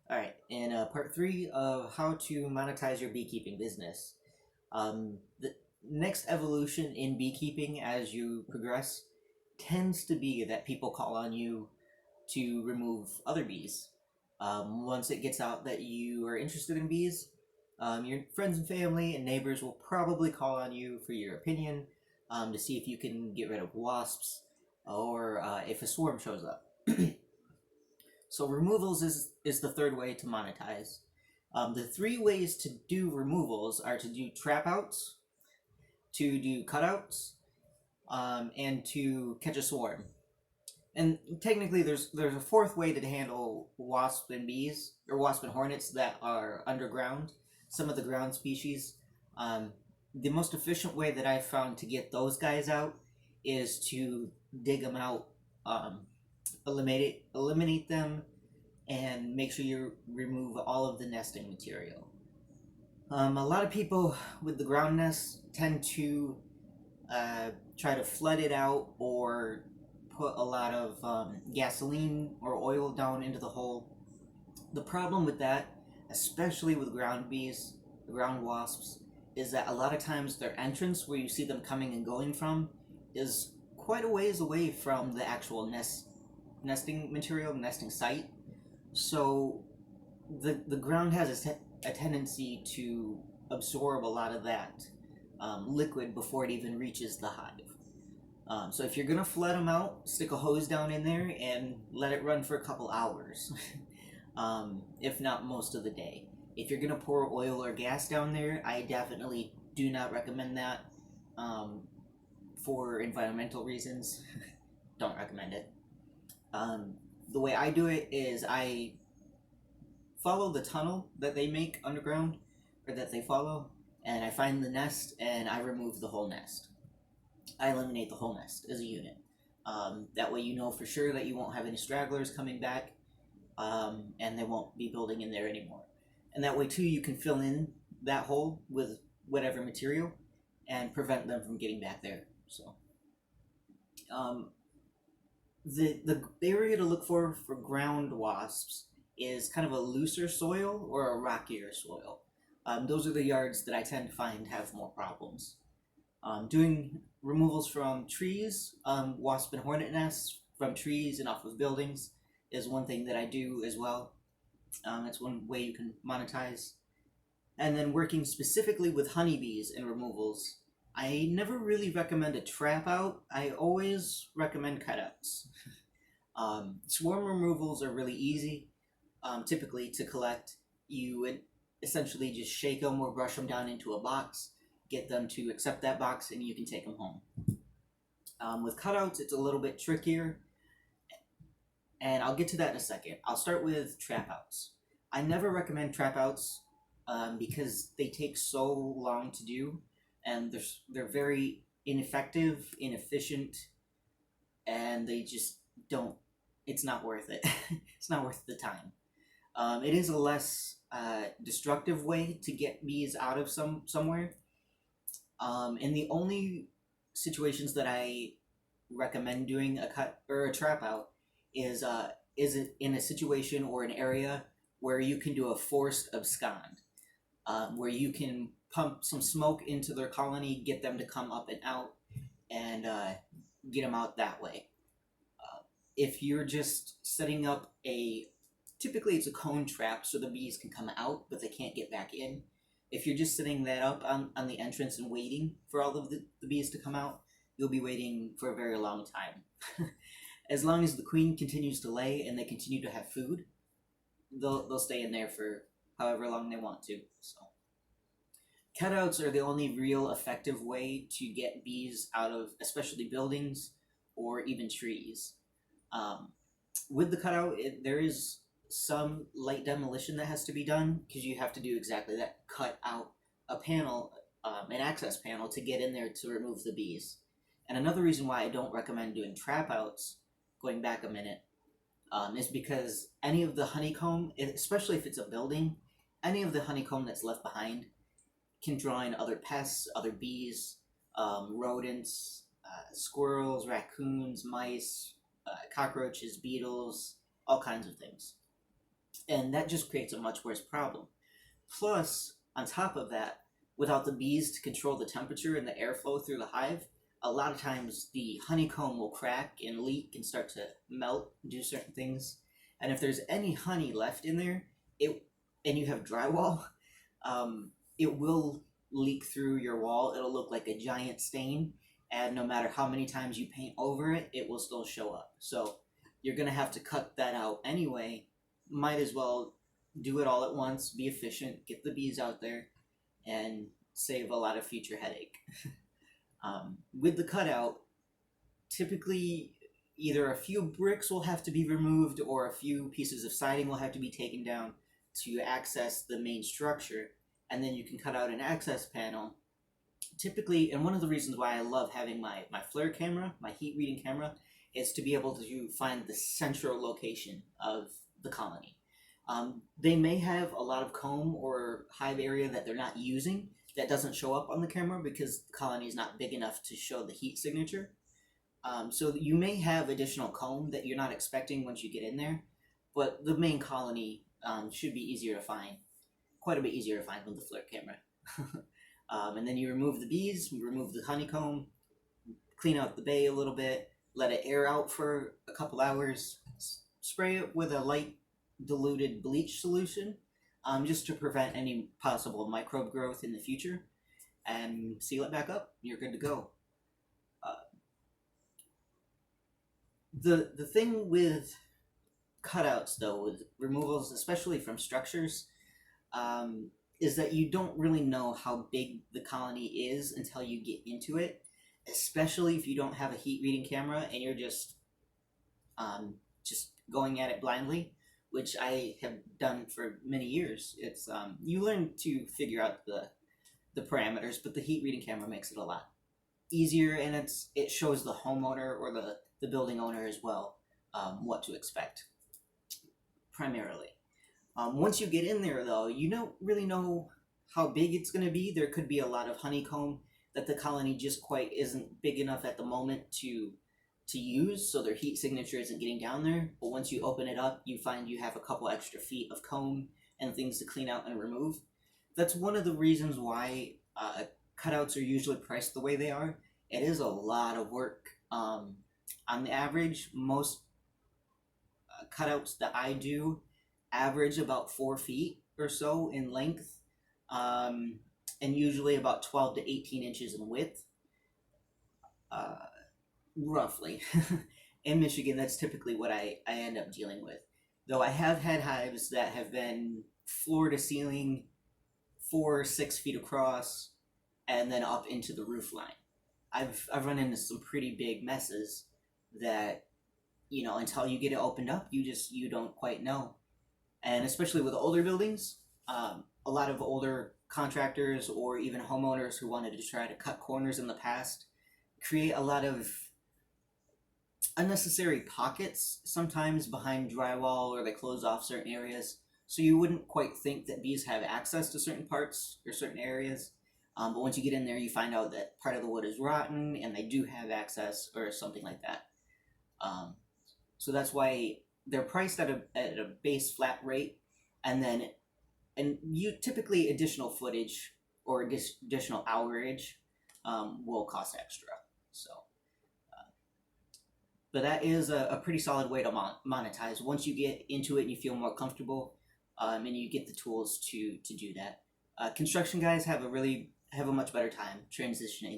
All right, in part three of how to monetize your beekeeping business. The next evolution in beekeeping as you progress tends to be that people call on you to remove other bees. Once it gets out that you are interested in bees, your friends and family and neighbors will probably call on you for your opinion to see if you can get rid of wasps or if a swarm shows up. So removals is the third way to monetize. The three ways to do removals are to do trap outs, to do cutouts, and to catch a swarm. And technically, there's a fourth way to handle wasp and bees or wasp and hornets that are underground. Some of the ground species. Um, the most efficient way that I've found to get those guys out is to dig them out, um, eliminate them, and make sure you remove all of the nesting material. A lot of people with the ground nest tend to try to flood it out or put a lot of gasoline or oil down into the hole. The problem with that, especially with ground bees, ground wasps, is that a lot of times their entrance, where you see them coming and going from, is quite a ways away from the actual nesting material, nesting site. So the ground has a tendency to absorb a lot of that liquid before it even reaches the hive. So if you're gonna flood them out, stick a hose down in there and let it run for a couple hours, if not most of the day. If you're gonna pour oil or gas down there, I definitely do not recommend that for environmental reasons. Don't recommend it. The way I do it is I follow the tunnel that they make underground, or that they follow, and I find the nest and I remove the whole nest. I eliminate the whole nest as a unit. That way, you know for sure that you won't have any stragglers coming back, and they won't be building in there anymore. And that way, too, you can fill in that hole with whatever material and prevent them from getting back there. So, um, the area to look for ground wasps is kind of a looser soil or a rockier soil. Those are the yards that I tend to find have more problems. Doing removals from trees, wasp and hornet nests from trees and off of buildings is one thing that I do as well. It's one way you can monetize. And then working specifically with honeybees and removals, I never really recommend a trap out. I always recommend cutouts. Swarm removals are really easy, typically to collect. You would essentially just shake them or brush them down into a box, get them to accept that box, and you can take them home. With cutouts, it's a little bit trickier, and I'll get to that in a second. I'll start with trap outs. I never recommend trap outs because they take so long to do, and they're very ineffective, inefficient, and they just don't. It's not worth it. It's not worth the time. It is a less destructive way to get bees out of somewhere. And the only situations that I recommend doing a cut or a trap out is it in a situation or an area where you can do a forced abscond, where you can pump some smoke into their colony, get them to come up and out, and get them out that way. If you're just setting up typically it's a cone trap so the bees can come out but they can't get back in. If you're just setting that up on the entrance and waiting for all of the bees to come out, you'll be waiting for a very long time. As long as the queen continues to lay and they continue to have food, they'll stay in there for however long they want to. So cutouts are the only real effective way to get bees out of especially buildings or even trees. With the cutout, there is some light demolition that has to be done because you have to do exactly that, cut out a panel, an access panel to get in there to remove the bees. And another reason why I don't recommend doing trap outs, going back a minute, is because any of the honeycomb, especially if it's a building, any of the honeycomb that's left behind can draw in other pests, other bees, rodents, squirrels, raccoons, mice, cockroaches, beetles, all kinds of things. and that just creates a much worse problem. Plus, on top of that, without the bees to control the temperature and the airflow through the hive, a lot of times the honeycomb will crack and leak and start to melt, do certain things. And if there's any honey left in there, it and you have drywall, it will leak through your wall. It'll look like a giant stain, and no matter how many times you paint over it, it will still show up. So you're gonna have to cut that out anyway. Might as well do it all at once, be efficient, get the bees out there, and save a lot of future headache. With the cutout, typically either a few bricks will have to be removed or a few pieces of siding will have to be taken down to access the main structure, and then you can cut out an access panel. Typically, and one of the reasons why I love having my flare camera, my heat reading camera, is to be able to find the central location of the colony. They may have a lot of comb or hive area that they're not using that doesn't show up on the camera because the colony is not big enough to show the heat signature. So you may have additional comb that you're not expecting once you get in there, but the main colony should be easier to find, quite a bit easier to find with the flare camera. And then you remove the bees, you remove the honeycomb, clean out the bay a little bit, let it air out for a couple hours, spray it with a light diluted bleach solution, just to prevent any possible microbe growth in the future, and seal it back up. You're good to go. The thing with cutouts, though, with removals, especially from structures, is that you don't really know how big the colony is until you get into it, especially if you don't have a heat reading camera and you're just going at it blindly, which I have done for many years. It's you learn to figure out the parameters, but the heat reading camera makes it a lot easier, and it shows the homeowner or the building owner as well what to expect primarily. Once you get in there, though, you don't really know how big it's going to be. There could be a lot of honeycomb that the colony just quite isn't big enough at the moment to use, so their heat signature isn't getting down there. But once you open it up, you find you have a couple extra feet of comb and things to clean out and remove. That's one of the reasons why cutouts are usually priced the way they are. It is a lot of work. On the average, most cutouts that I do average about 4 feet or so in length, and usually about 12 to 18 inches in width, roughly. In Michigan, that's typically what I end up dealing with. Though I have had hives that have been floor to ceiling, 4 or 6 feet across, and then up into the roof line. I've run into some pretty big messes that, until you get it opened up, you don't quite know. And especially with older buildings, a lot of older contractors or even homeowners who wanted to try to cut corners in the past create a lot of unnecessary pockets sometimes behind drywall, or they close off certain areas, so you wouldn't quite think that bees have access to certain parts or certain areas. But once you get in there, you find out that part of the wood is rotten and they do have access or something like that. So that's why they're priced at a base flat rate, and you typically additional footage or additional hourage will cost extra. So, but that is a pretty solid way to monetize once you get into it and you feel more comfortable, and you get the tools to do that. Construction guys have a much better time transitioning